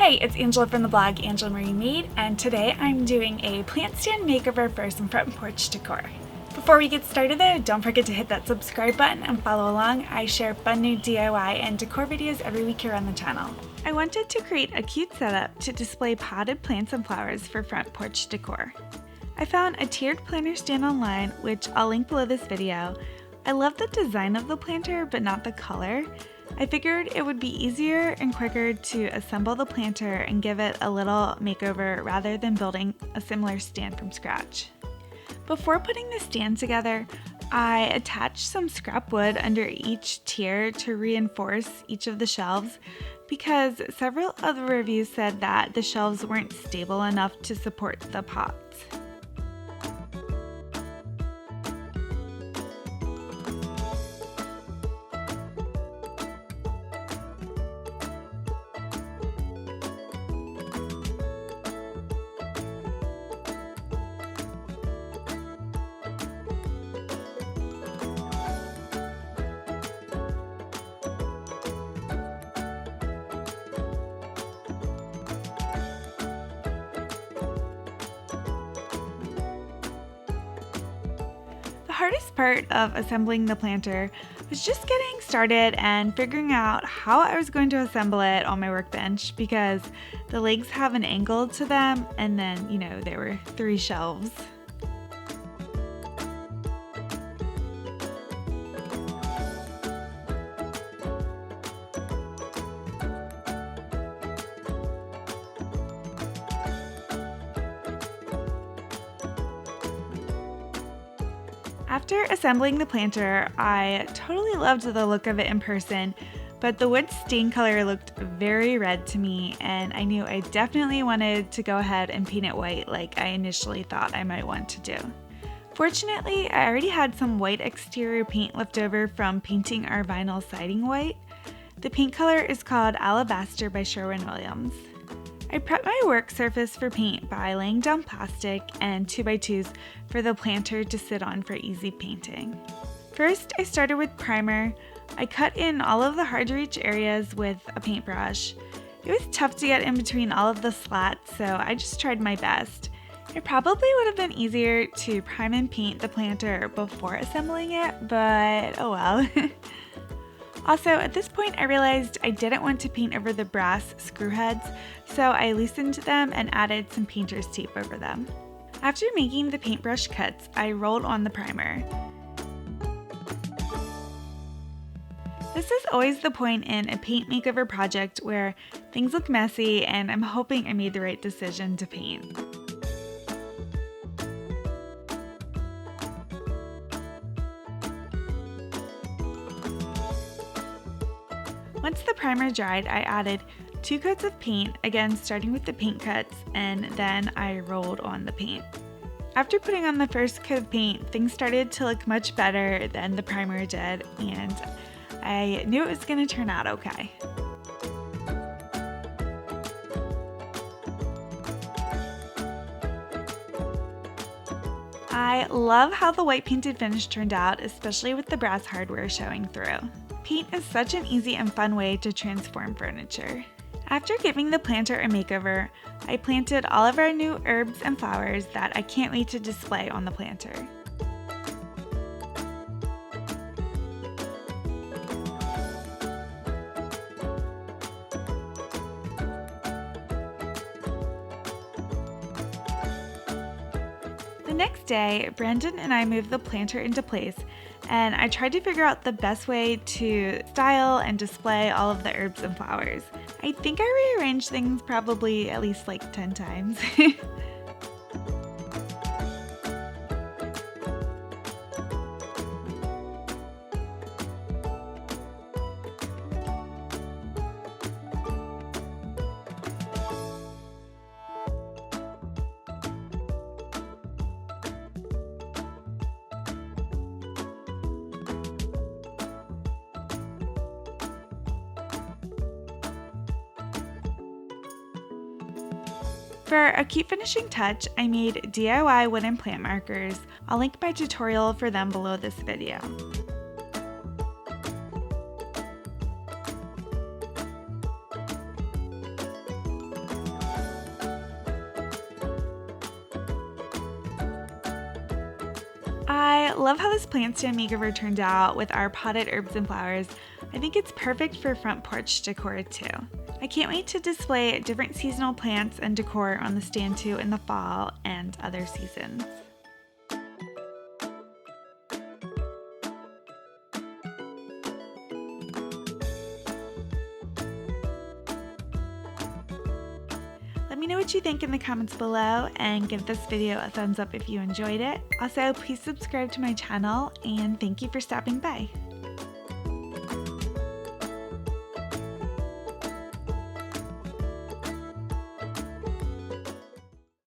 Hey, it's Angela from the blog Angela Marie Made, and today I'm doing a plant stand makeover for some front porch decor. Before we get started though, don't forget to hit that subscribe button and follow along. I share fun new DIY and decor videos every week here on the channel. I wanted to create a cute setup to display potted plants and flowers for front porch decor. I found a tiered planter stand online, which I'll link below this video. I love the design of the planter, but not the color. I figured it would be easier and quicker to assemble the planter and give it a little makeover rather than building a similar stand from scratch. Before putting the stand together, I attached some scrap wood under each tier to reinforce each of the shelves because several of the reviews said that the shelves weren't stable enough to support the pots. The hardest part of assembling the planter was just getting started and figuring out how I was going to assemble it on my workbench because the legs have an angle to them, and then, there were 3 shelves. After assembling the planter, I totally loved the look of it in person, but the wood stain color looked very red to me, and I knew I definitely wanted to go ahead and paint it white like I initially thought I might want to do. Fortunately, I already had some white exterior paint left over from painting our vinyl siding white. The paint color is called Alabaster by Sherwin-Williams. I prepped my work surface for paint by laying down plastic and 2x2s for the planter to sit on for easy painting. First, I started with primer. I cut in all of the hard-to-reach areas with a paintbrush. It was tough to get in between all of the slats, so I just tried my best. It probably would have been easier to prime and paint the planter before assembling it, but oh well. Also, at this point I realized I didn't want to paint over the brass screw heads, so I loosened them and added some painter's tape over them. After making the paintbrush cuts, I rolled on the primer. This is always the point in a paint makeover project where things look messy, and I'm hoping I made the right decision to paint. Once the primer dried, I added 2 coats of paint, again starting with the paint cuts, and then I rolled on the paint. After putting on the first coat of paint, things started to look much better than the primer did, and I knew it was going to turn out okay. I love how the white painted finish turned out, especially with the brass hardware showing through. Paint is such an easy and fun way to transform furniture. After giving the planter a makeover, I planted all of our new herbs and flowers that I can't wait to display on the planter. The next day, Brandon and I moved the planter into place, and I tried to figure out the best way to style and display all of the herbs and flowers. I think I rearranged things probably at least like 10 times. For a cute finishing touch, I made DIY wooden plant markers. I'll link my tutorial for them below this video. I love how this plant stand makeover turned out with our potted herbs and flowers. I think it's perfect for front porch decor too. I can't wait to display different seasonal plants and decor on the stand too in the fall and other seasons. Let me know what you think in the comments below and give this video a thumbs up if you enjoyed it. Also, please subscribe to my channel and thank you for stopping by.